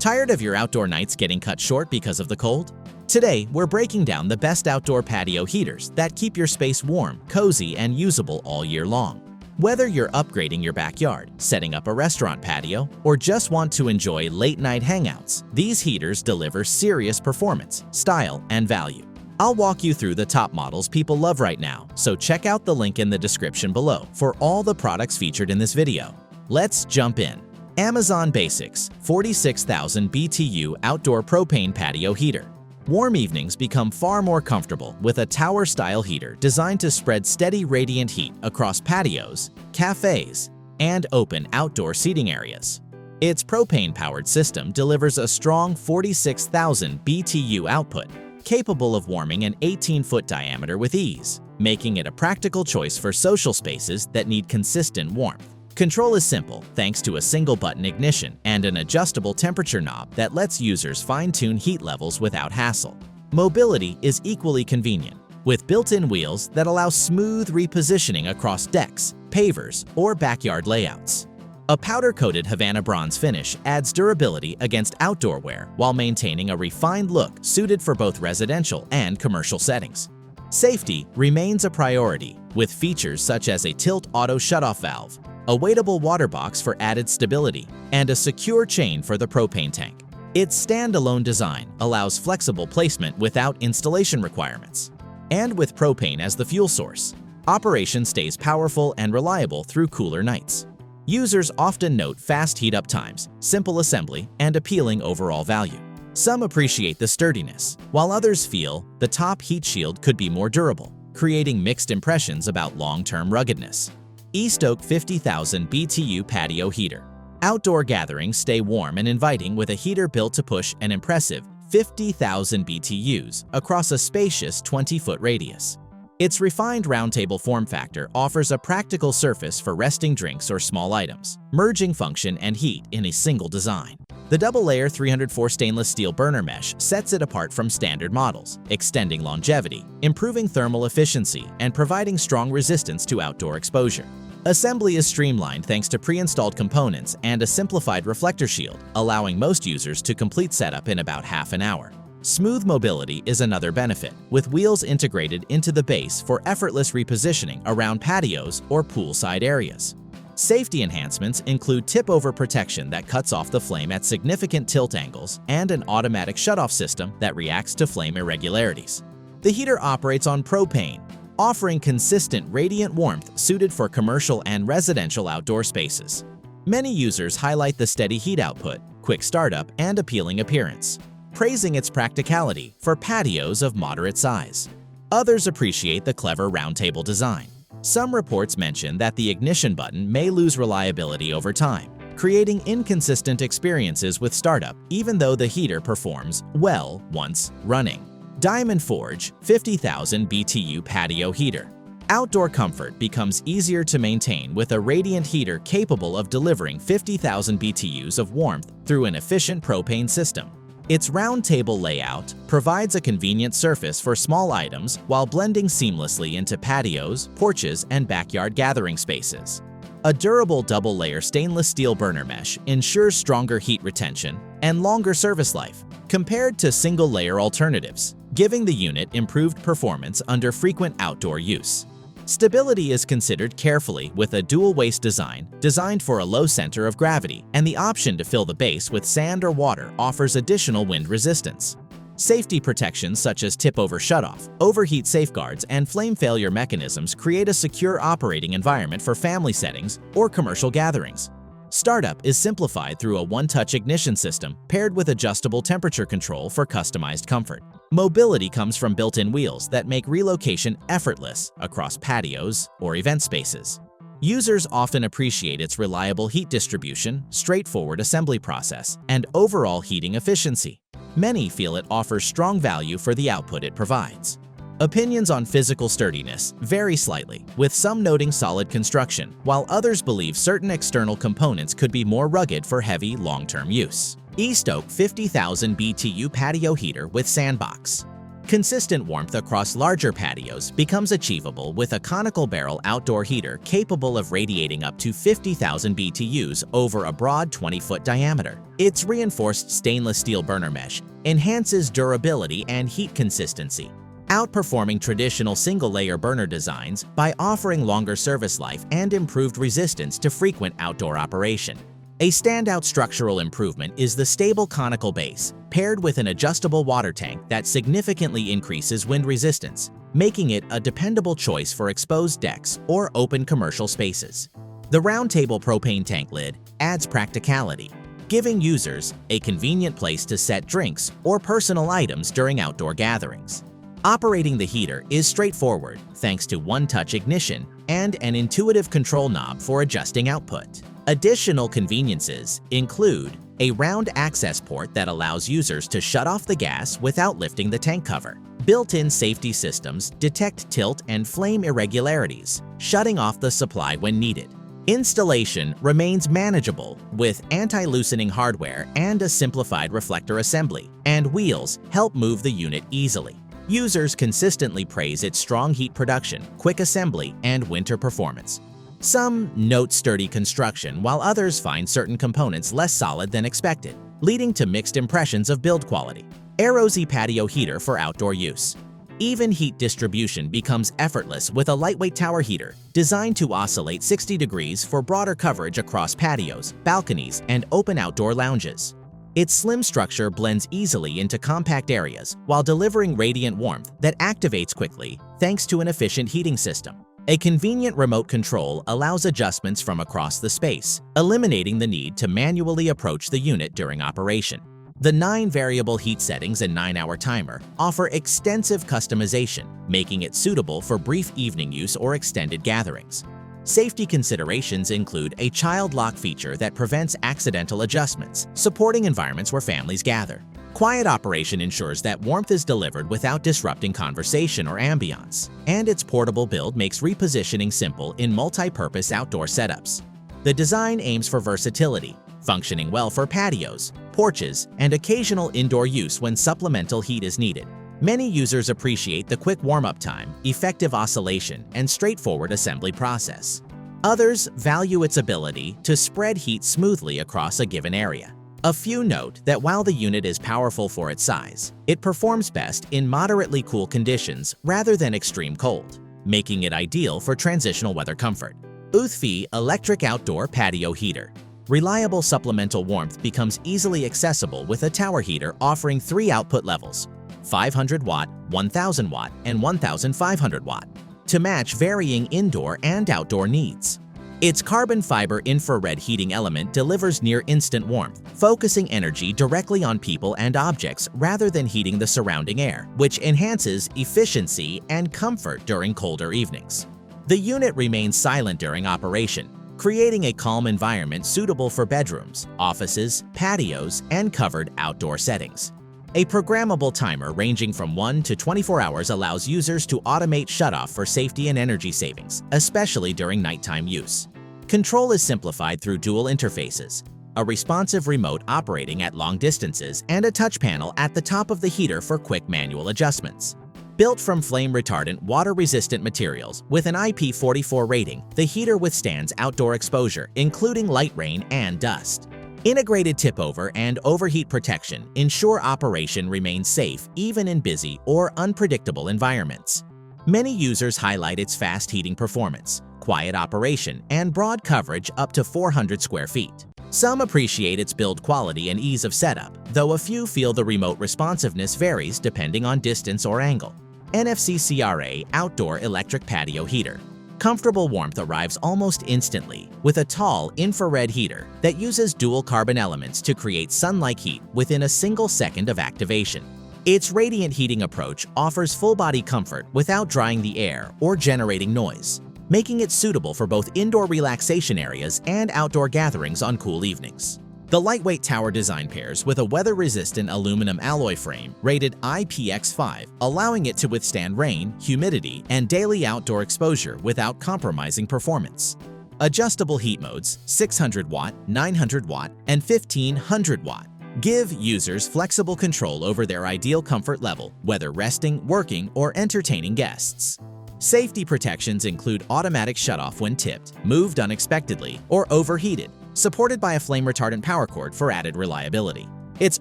Tired of your outdoor nights getting cut short because of the cold? Today, we're breaking down the best outdoor patio heaters that keep your space warm, cozy, and usable all year long. Whether you're upgrading your backyard, setting up a restaurant patio, or just want to enjoy late-night hangouts, these heaters deliver serious performance, style, and value. I'll walk you through the top models people love right now, so check out the link in the description below for all the products featured in this video. Let's jump in. Amazon Basics 46,000 BTU Outdoor Propane Patio Heater. Warm evenings become far more comfortable with a tower-style heater designed to spread steady radiant heat across patios, cafes, and open outdoor seating areas. Its propane-powered system delivers a strong 46,000 BTU output, capable of warming an 18-foot diameter with ease, making it a practical choice for social spaces that need consistent warmth. Control is simple thanks to a single-button ignition and an adjustable temperature knob that lets users fine-tune heat levels without hassle. Mobility is equally convenient, with built-in wheels that allow smooth repositioning across decks, pavers, or backyard layouts. A powder-coated Havana bronze finish adds durability against outdoor wear while maintaining a refined look suited for both residential and commercial settings. Safety remains a priority, with features such as a tilt auto shutoff valve, a weightable water box for added stability, and a secure chain for the propane tank. Its standalone design allows flexible placement without installation requirements. And with propane as the fuel source, operation stays powerful and reliable through cooler nights. Users often note fast heat-up times, simple assembly, and appealing overall value. Some appreciate the sturdiness, while others feel the top heat shield could be more durable, creating mixed impressions about long-term ruggedness. E-Stoke 50,000 BTU Patio Heater. Outdoor gatherings stay warm and inviting with a heater built to push an impressive 50,000 BTUs across a spacious 20-foot radius. Its refined roundtable form factor offers a practical surface for resting drinks or small items, merging function and heat in a single design. The double-layer 304 stainless steel burner mesh sets it apart from standard models, extending longevity, improving thermal efficiency, and providing strong resistance to outdoor exposure. Assembly is streamlined thanks to pre-installed components and a simplified reflector shield, allowing most users to complete setup in about half an hour. Smooth mobility is another benefit, with wheels integrated into the base for effortless repositioning around patios or poolside areas. Safety enhancements include tip-over protection that cuts off the flame at significant tilt angles and an automatic shutoff system that reacts to flame irregularities. The heater operates on propane, offering consistent radiant warmth suited for commercial and residential outdoor spaces. Many users highlight the steady heat output, quick startup, and appealing appearance, praising its practicality for patios of moderate size. Others appreciate the clever roundtable design. Some reports mention that the ignition button may lose reliability over time, creating inconsistent experiences with startup even though the heater performs well once running. DIAMONDFORGE 50,000 BTU Patio Heater. Outdoor comfort becomes easier to maintain with a radiant heater capable of delivering 50,000 BTUs of warmth through an efficient propane system. Its round table layout provides a convenient surface for small items while blending seamlessly into patios, porches, and backyard gathering spaces. A durable double-layer stainless steel burner mesh ensures stronger heat retention and longer service life compared to single-layer alternatives, giving the unit improved performance under frequent outdoor use. Stability is considered carefully with a dual-waist design designed for a low center of gravity, and the option to fill the base with sand or water offers additional wind resistance. Safety protections such as tip-over shutoff, overheat safeguards, and flame failure mechanisms create a secure operating environment for family settings or commercial gatherings. Startup is simplified through a one-touch ignition system paired with adjustable temperature control for customized comfort. Mobility comes from built-in wheels that make relocation effortless across patios or event spaces. Users often appreciate its reliable heat distribution, straightforward assembly process, and overall heating efficiency. Many feel it offers strong value for the output it provides. Opinions on physical sturdiness vary slightly, with some noting solid construction, while others believe certain external components could be more rugged for heavy, long-term use. E-Stoke 50,000 BTU Patio Heater with Sandbox. Consistent warmth across larger patios becomes achievable with a conical barrel outdoor heater capable of radiating up to 50,000 BTUs over a broad 20-foot diameter. Its reinforced stainless steel burner mesh enhances durability and heat consistency, outperforming traditional single-layer burner designs by offering longer service life and improved resistance to frequent outdoor operation. A standout structural improvement is the stable conical base, paired with an adjustable water tank that significantly increases wind resistance, making it a dependable choice for exposed decks or open commercial spaces. The round-table propane tank lid adds practicality, giving users a convenient place to set drinks or personal items during outdoor gatherings. Operating the heater is straightforward thanks to one-touch ignition and an intuitive control knob for adjusting output. Additional conveniences include a round access port that allows users to shut off the gas without lifting the tank cover. Built-in safety systems detect tilt and flame irregularities, shutting off the supply when needed. Installation remains manageable with anti-loosening hardware and a simplified reflector assembly, and wheels help move the unit easily. Users consistently praise its strong heat production, quick assembly, and winter performance. Some note sturdy construction, while others find certain components less solid than expected, leading to mixed impressions of build quality. AEROZY patio heater for outdoor use. Even heat distribution becomes effortless with a lightweight tower heater designed to oscillate 60 degrees for broader coverage across patios, balconies, and open outdoor lounges. Its slim structure blends easily into compact areas while delivering radiant warmth that activates quickly thanks to an efficient heating system. A convenient remote control allows adjustments from across the space, eliminating the need to manually approach the unit during operation. The 9 variable heat settings and 9-hour timer offer extensive customization, making it suitable for brief evening use or extended gatherings. Safety considerations include a child lock feature that prevents accidental adjustments, supporting environments where families gather. Quiet operation ensures that warmth is delivered without disrupting conversation or ambiance, and its portable build makes repositioning simple in multi-purpose outdoor setups. The design aims for versatility, functioning well for patios, porches, and occasional indoor use when supplemental heat is needed. Many users appreciate the quick warm-up time, effective oscillation, and straightforward assembly process. Others value its ability to spread heat smoothly across a given area. A few note that while the unit is powerful for its size, it performs best in moderately cool conditions rather than extreme cold, making it ideal for transitional weather comfort. UTHFY Electric Outdoor Patio Heater. Reliable supplemental warmth becomes easily accessible with a tower heater offering 3 output levels: 500 watt, 1000 watt, and 1500 watt, to match varying indoor and outdoor needs. Its carbon fiber infrared heating element delivers near-instant warmth, focusing energy directly on people and objects rather than heating the surrounding air, which enhances efficiency and comfort during colder evenings. The unit remains silent during operation, creating a calm environment suitable for bedrooms, offices, patios, and covered outdoor settings. A programmable timer ranging from 1 to 24 hours allows users to automate shutoff for safety and energy savings, especially during nighttime use. Control is simplified through dual interfaces, a responsive remote operating at long distances, and a touch panel at the top of the heater for quick manual adjustments. Built from flame-retardant, water-resistant materials with an IP44 rating, the heater withstands outdoor exposure, including light rain and dust. Integrated tip-over and overheat protection ensure operation remains safe even in busy or unpredictable environments. Many users highlight its fast heating performance, quiet operation, and broad coverage up to 400 square feet. Some appreciate its build quality and ease of setup, though a few feel the remote responsiveness varies depending on distance or angle. NFCCRA Outdoor Electric Patio Heater. Comfortable warmth arrives almost instantly with a tall infrared heater that uses dual carbon elements to create sun-like heat within a single second of activation. Its radiant heating approach offers full-body comfort without drying the air or generating noise, making it suitable for both indoor relaxation areas and outdoor gatherings on cool evenings. The lightweight tower design pairs with a weather-resistant aluminum alloy frame rated IPX5, allowing it to withstand rain, humidity, and daily outdoor exposure without compromising performance. Adjustable heat modes 600 watt, 900 watt, and 1500 watt Give users flexible control over their ideal comfort level, whether resting, working, or entertaining guests. Safety protections include automatic shutoff when tipped, moved unexpectedly, or overheated, supported by a flame-retardant power cord for added reliability. Its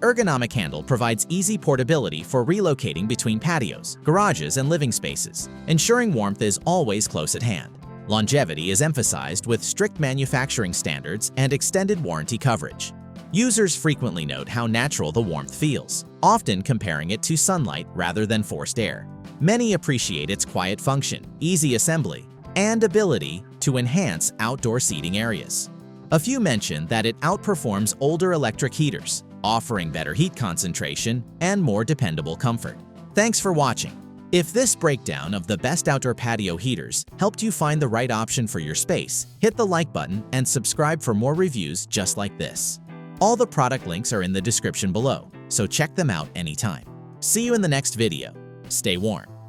ergonomic handle provides easy portability for relocating between patios, garages, and living spaces, ensuring warmth is always close at hand. Longevity is emphasized with strict manufacturing standards and extended warranty coverage. Users frequently note how natural the warmth feels, often comparing it to sunlight rather than forced air. Many appreciate its quiet function, easy assembly, and ability to enhance outdoor seating areas. A few mention that it outperforms older electric heaters, offering better heat concentration and more dependable comfort. Thanks for watching. If this breakdown of the best outdoor patio heaters helped you find the right option for your space, hit the like button and subscribe for more reviews just like this. All the product links are in the description below, so check them out anytime. See you in the next video. Stay warm.